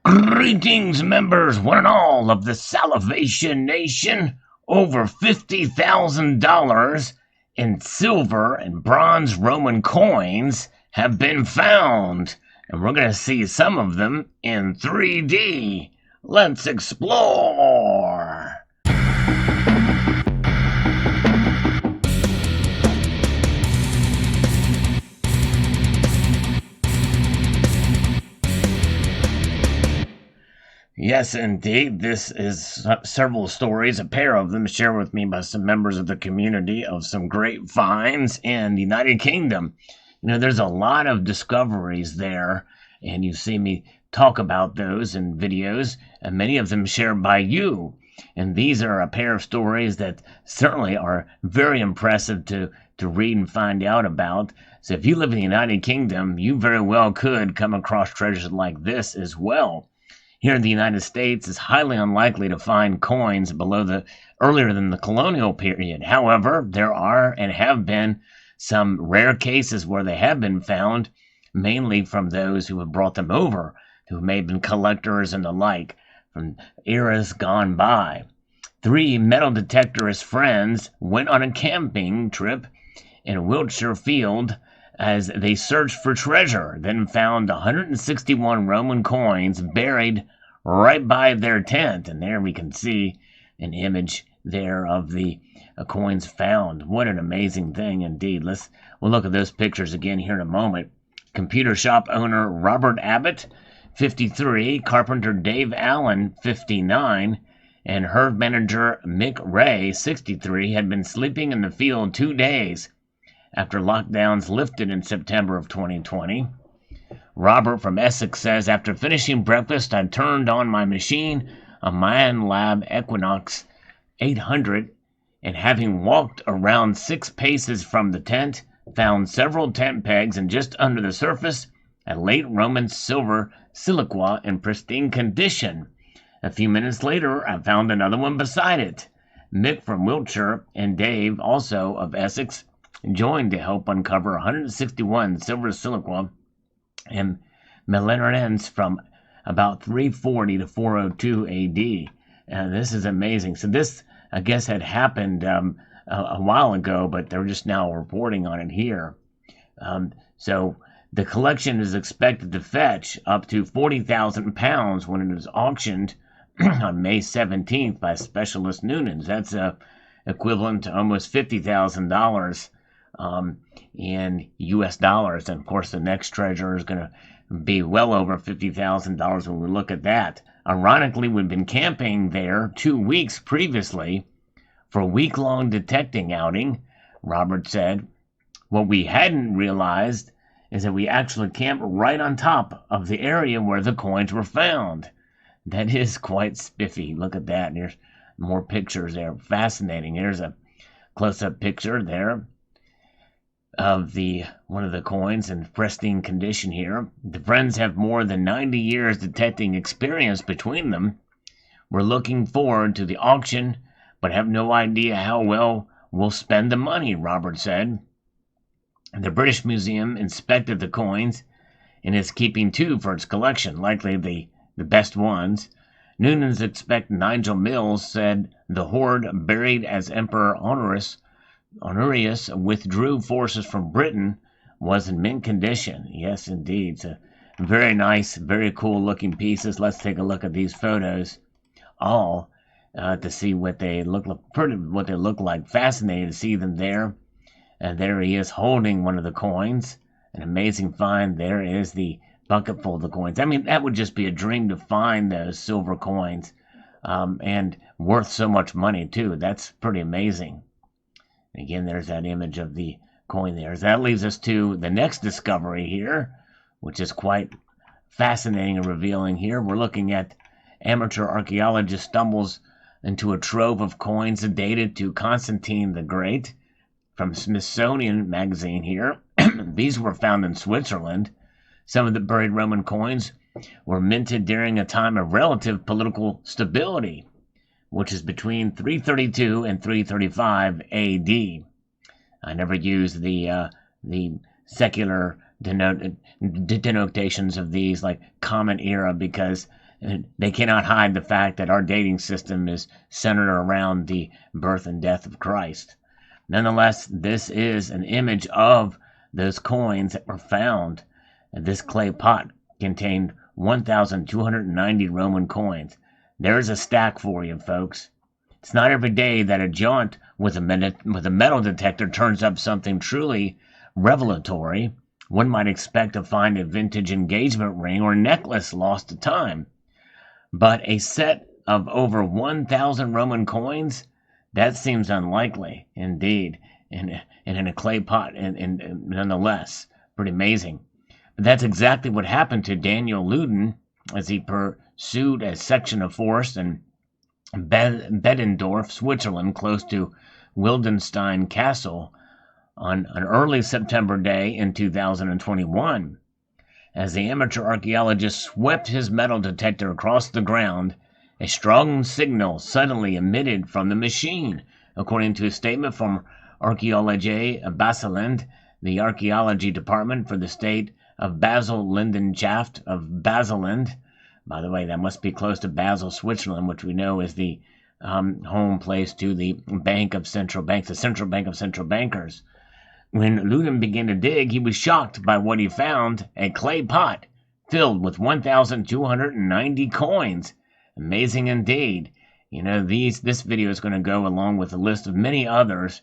Greetings, members, one and all of the Salivation Nation. Over $50,000 in silver and bronze Roman coins have been found, and we're going to see some of them in 3D. Let's explore. Yes, indeed. This is several stories, a pair of them shared with me by some members of the community of some great finds in the United Kingdom. You know, there's a lot of discoveries there, and you see me talk about those in videos, and many of them shared by you. And these are a pair of stories that certainly are very impressive to read and find out about. So if you live in the United Kingdom, you very well could come across treasures like this as well. Here in the United States, it's highly unlikely to find coins earlier than the colonial period. However, there are and have been some rare cases where they have been found, mainly from those who have brought them over, who may have been collectors and the like, from eras gone by. 3 metal detectorist friends went on a camping trip in a Wiltshire field as they searched for treasure, then found 161 Roman coins buried right by their tent. And there we can see an image there of the coins found. What an amazing thing indeed. We'll look at those pictures again here in a moment. Computer shop owner Robert Abbott, 53, carpenter Dave Allen, 59, and herd manager Mick Ray, 63, had been sleeping in the field 2 days after lockdowns lifted in September of 2020. Robert from Essex says, after finishing breakfast, I turned on my machine, a Mayan Lab Equinox 800, and having walked around 6 paces from the tent, found several tent pegs and just under the surface, a late Roman silver siliqua in pristine condition. A few minutes later, I found another one beside it. Mick from Wiltshire and Dave, also of Essex, joined to help uncover 161 silver siliqua and millenarians from about 340 to 402 AD. And this is amazing. So this, I guess, had happened a while ago, but they're just now reporting on it here. So the collection is expected to fetch up to £40,000 when it is auctioned on May 17th by specialist Noonans. That's equivalent to almost $50,000 in US dollars. And of course, the next treasure is going to be well over $50,000 when we look at that. Ironically, we've been camping there 2 weeks previously for a week-long detecting outing, Robert said. What we hadn't realized is that we actually camped right on top of the area where the coins were found. That is quite spiffy. Look at that. There's more pictures there. Fascinating. Here's a close-up picture there of one of the coins in pristine condition here. The friends have more than 90 years detecting experience between them. We're looking forward to the auction, but have no idea how well we'll spend the money, Robert said. The British Museum inspected the coins and is keeping 2 for its collection, likely the best ones. Noonans expect Nigel Mills said the hoard buried as Emperor Honorius withdrew forces from Britain was in mint condition. Yes, indeed. So very nice, very cool looking pieces. Let's take a look at these photos, all to see what they look like. Fascinating to see them there. And there he is holding one of the coins. An amazing find. There is the bucket full of the coins. I mean, that would just be a dream to find those silver coins, and worth so much money too. That's pretty amazing. Again, there's that image of the coin there. So that leads us to the next discovery here, which is quite fascinating and revealing here. We're looking at amateur archaeologist stumbles into a trove of coins dated to Constantine the Great from Smithsonian magazine here. These were found in Switzerland. Some of the buried Roman coins were minted during a time of relative political stability, which is between 332 and 335 AD. I never use the secular denotations of these, like common era, because they cannot hide the fact that our dating system is centered around the birth and death of Christ. Nonetheless, this is an image of those coins that were found. This clay pot contained 1,290 Roman coins. There's a stack for you, folks. It's not every day that a jaunt with a metal detector turns up something truly revelatory. One might expect to find a vintage engagement ring or necklace lost to time. But a set of over 1,000 Roman coins? That seems unlikely, indeed, and in a clay pot, and nonetheless, pretty amazing. But that's exactly what happened to Daniel Luden as he pursued a section of forest in Beddendorf, Switzerland, close to Wildenstein Castle, on an early September day in 2021. As the amateur archaeologist swept his metal detector across the ground, a strong signal suddenly emitted from the machine, according to a statement from Archäologie Baseland, the archaeology department for the state of Basel-Landeschaft of Baseland. By the way, that must be close to Basel, Switzerland, which we know is the home place to the Bank of Central Banks, the Central Bank of Central Bankers. When Luden began to dig, he was shocked by what he found, a clay pot filled with 1,290 coins. Amazing indeed. You know, this video is going to go along with a list of many others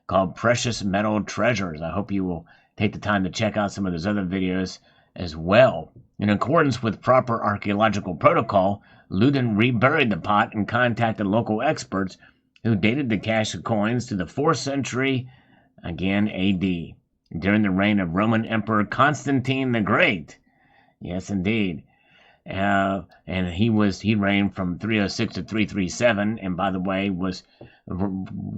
called Precious Metal Treasures. I hope you will take the time to check out some of those other videos as well. In accordance with proper archaeological protocol, Luden reburied the pot and contacted local experts who dated the cache of coins to the 4th century, again AD, during the reign of Roman Emperor Constantine the Great. Yes, indeed. And he reigned from 306 to 337, and by the way, was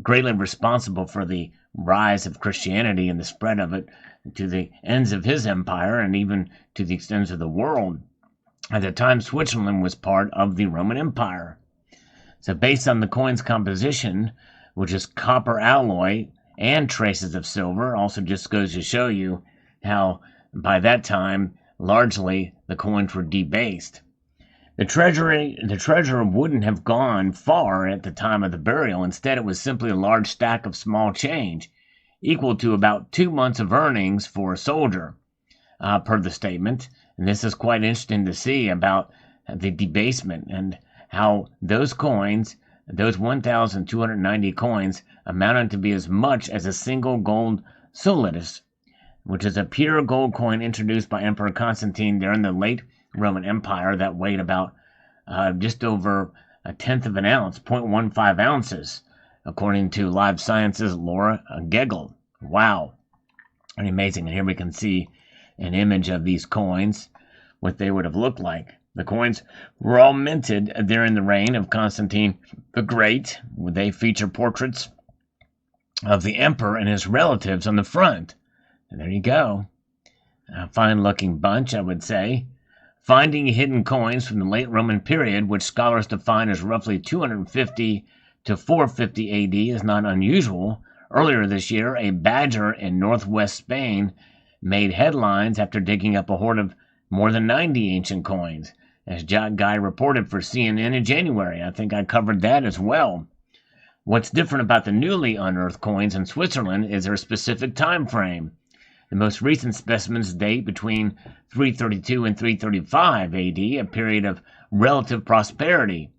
greatly responsible for the rise of Christianity and the spread of it to the ends of his empire and even to the extents of the world. At the time, Switzerland was part of the Roman Empire. So based on the coin's composition, which is copper alloy and traces of silver, also just goes to show you how by that time largely the coins were debased. The treasure wouldn't have gone far at the time of the burial. Instead, it was simply a large stack of small change, equal to about 2 months of earnings for a soldier, per the statement. And this is quite interesting to see about the debasement and how those coins, those 1,290 coins, amounted to be as much as a single gold solidus, which is a pure gold coin introduced by Emperor Constantine during the late Roman Empire that weighed about just over 1/10 of an ounce, 0.15 ounces, according to Live Science's Laura Gegel. Wow. Pretty amazing. And here we can see an image of these coins, what they would have looked like. The coins were all minted during the reign of Constantine the Great. They feature portraits of the emperor and his relatives on the front. And there you go. A fine-looking bunch, I would say. Finding hidden coins from the late Roman period, which scholars define as roughly 250 to 450 AD, is not unusual. Earlier this year, a badger in northwest Spain made headlines after digging up a hoard of more than 90 ancient coins, as Jack Guy reported for CNN in January. I think I covered that as well. What's different about the newly unearthed coins in Switzerland is their specific time frame. The most recent specimens date between 332 and 335 AD, a period of relative prosperity,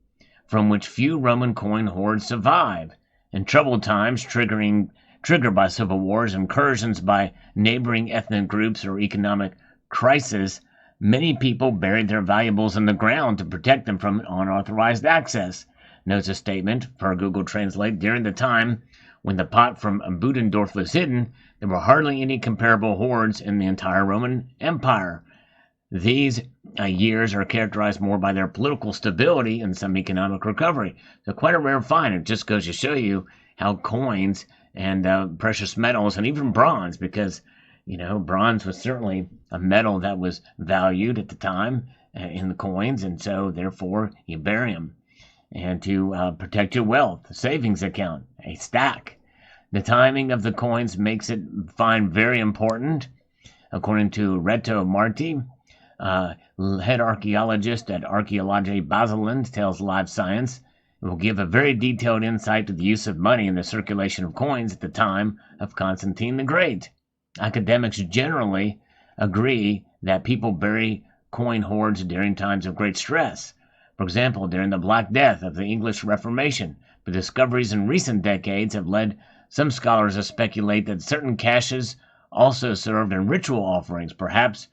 from which few Roman coin hoards survive. In troubled times triggered by civil wars, incursions by neighboring ethnic groups, or economic crisis, many people buried their valuables in the ground to protect them from unauthorized access, notes a statement per Google Translate. During the time when the pot from Beddendorf was hidden, there were hardly any comparable hoards in the entire Roman Empire. These years are characterized more by their political stability and some economic recovery. So quite a rare find. It just goes to show you how coins and precious metals, and even bronze, because bronze was certainly a metal that was valued at the time in the coins, and so therefore you bury them. And to protect your wealth, a savings account, a stack. The timing of the coins makes it find very important. According to Reto Marti, Head archaeologist at Archaeology Basel tells Live Science it will give a very detailed insight to the use of money and the circulation of coins at the time of Constantine the Great. Academics generally agree that people bury coin hoards during times of great stress. For example, during the Black Death of the English Reformation, but discoveries in recent decades have led some scholars to speculate that certain caches also served in ritual offerings, perhaps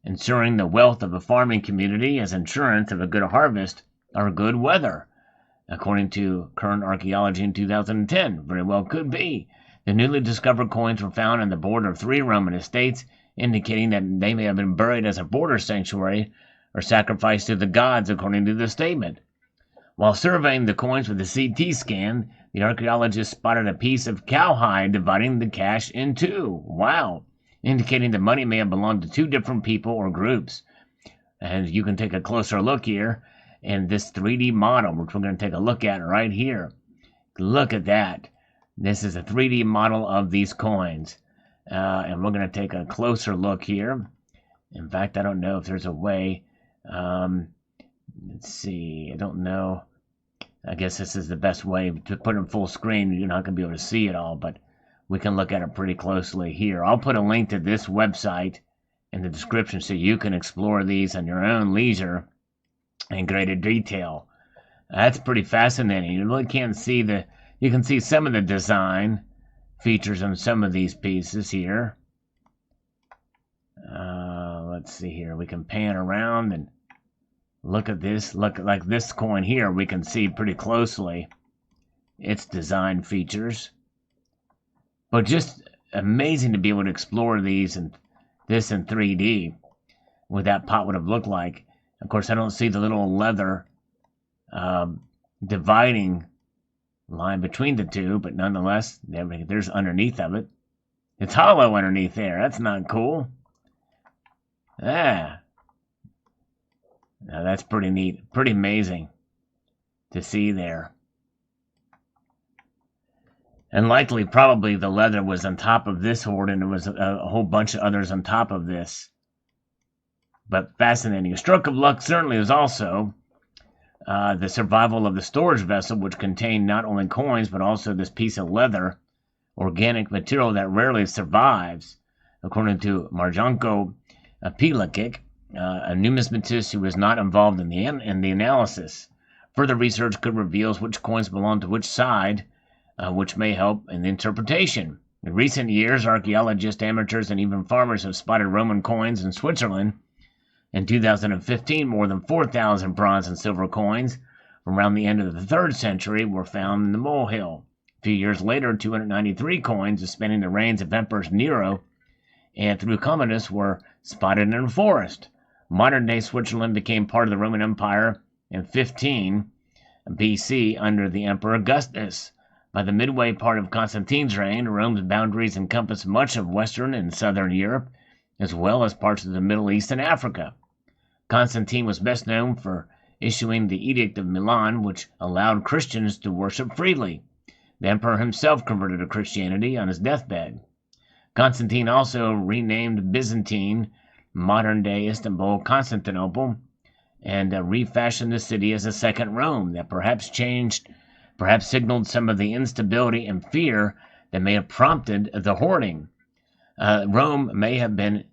ensuring the wealth of a farming community as insurance of a good harvest or good weather. According to Current Archaeology in 2010, very well could be. The newly discovered coins were found on the border of 3 Roman estates, indicating that they may have been buried as a border sanctuary or sacrificed to the gods, according to the statement. While surveying the coins with a CT scan, the archaeologist spotted a piece of cowhide dividing the cache in 2. Wow! Indicating the money may have belonged to 2 different people or groups. And you can take a closer look here in this 3D model, which we're going to take a look at right here. Look at that. This is a 3D model of these coins. And we're going to take a closer look here. In fact, I don't know if there's a way. Let's see. I don't know. I guess this is the best way to put in full screen. You're not going to be able to see it all, but we can look at it pretty closely here. I'll put a link to this website in the description so you can explore these on your own leisure in greater detail. That's pretty fascinating. You really can't see you can see some of the design features on some of these pieces here. Let's see here. We can pan around and look at this. Look like this coin here. We can see pretty closely its design features. But just amazing to be able to explore these and this in 3D, what that pot would have looked like. Of course, I don't see the little leather dividing line between the 2, but nonetheless, there's underneath of it. It's hollow underneath there. That's not cool. Now that's pretty neat. Pretty amazing to see there. And likely, probably the leather was on top of this hoard, and there was a whole bunch of others on top of this. But fascinating. A stroke of luck certainly is also the survival of the storage vessel, which contained not only coins, but also this piece of leather, organic material that rarely survives. According to Marjanko Pilakic, a numismatist who was not involved in the analysis. Further research could reveal which coins belong to which side, which may help in the interpretation. In recent years, archaeologists, amateurs, and even farmers have spotted Roman coins in Switzerland. In 2015, more than 4,000 bronze and silver coins from around the end of the 3rd century were found in the molehill. A few years later, 293 coins spanning the reigns of Emperors Nero and Commodus were spotted in a forest. Modern-day Switzerland became part of the Roman Empire in 15 BC under the Emperor Augustus. By the midway part of Constantine's reign, Rome's boundaries encompassed much of Western and Southern Europe, as well as parts of the Middle East and Africa. Constantine was best known for issuing the Edict of Milan, which allowed Christians to worship freely. The emperor himself converted to Christianity on his deathbed. Constantine also renamed Byzantine, modern-day Istanbul, Constantinople, and refashioned the city as a second Rome that perhaps signaled some of the instability and fear that may have prompted the hoarding. Rome may have been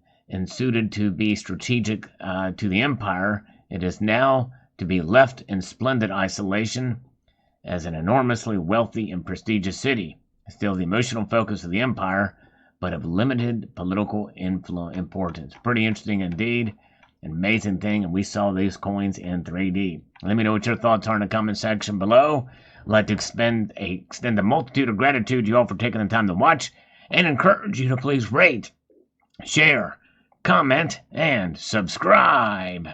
suited to be strategic to the empire. It is now to be left in splendid isolation as an enormously wealthy and prestigious city, still the emotional focus of the empire, but of limited political importance. Pretty interesting indeed. An amazing thing, and we saw these coins in 3D. Let me know what your thoughts are in the comment section below. I'd like to extend a multitude of gratitude to you all for taking the time to watch, and encourage you to please rate, share, comment, and subscribe.